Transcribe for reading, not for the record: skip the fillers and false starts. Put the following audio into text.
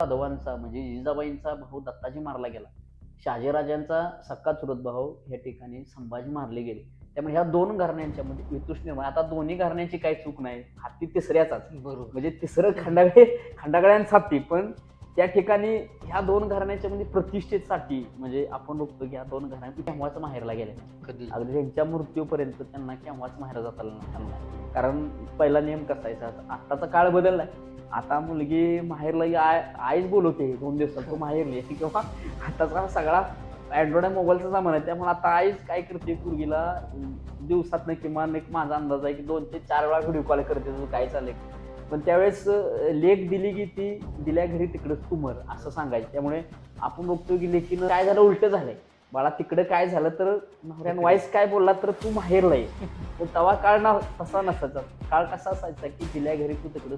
जाधवांचा म्हणजे जिजाबाईंचा भाऊ दत्ताजी मारला गेला. शहाजीराजांचा सक्का चुलत भाऊ या ठिकाणी संभाजी मारले गेले. त्यामुळे ह्या दोन घराण्यांच्या मध्ये वितुष निर्माण. आता दोन्ही घराण्यांची काही चूक नाही, हाती तिसऱ्याचाच बरोबर. म्हणजे तिसरं खंडागळ्यांचा हाती. पण त्या ठिकाणी ह्या दोन घराण्याच्या म्हणजे प्रतिष्ठेसाठी म्हणजे आपण बघतो की ह्या दोन घराण्या केव्हाच माहेरला गेल्या, कधी अगदी त्यांच्या मृत्यूपर्यंत त्यांना केव्हाच माहेर जाता आलं नाही. कारण पहिला नियम कसा आहे, आत्ताचा काळ बदललाय. आता मुलगी माहेरला आईच बोलवते 2 दिवसात तू माहेरली किंवा आताचा सगळा अँड्रॉइड मोबाईलचा जमाना आहे. त्यामुळे आता आईच काय करते, पोरगीला दिवसात किमान एक माझा अंदाज आहे की 2 ते 4 वेळा व्हिडिओ कॉल करते, तुझं काय चाललंय. पण त्यावेळेस लेक दिली की ती दिल्या घरी तिकडंच तुमर असं सांगायचं. त्यामुळे आपण बघतो की लेकीनं काय झालं, उलट झालंय, बाळा तिकडं काय झालं तर नवऱ्यानं वाईस काय बोलला तर तू माहेरला ये. पण तवा काळ ना तसा नसायचा. काळ कसा असायचा की दिल्या घरी तू तिकडं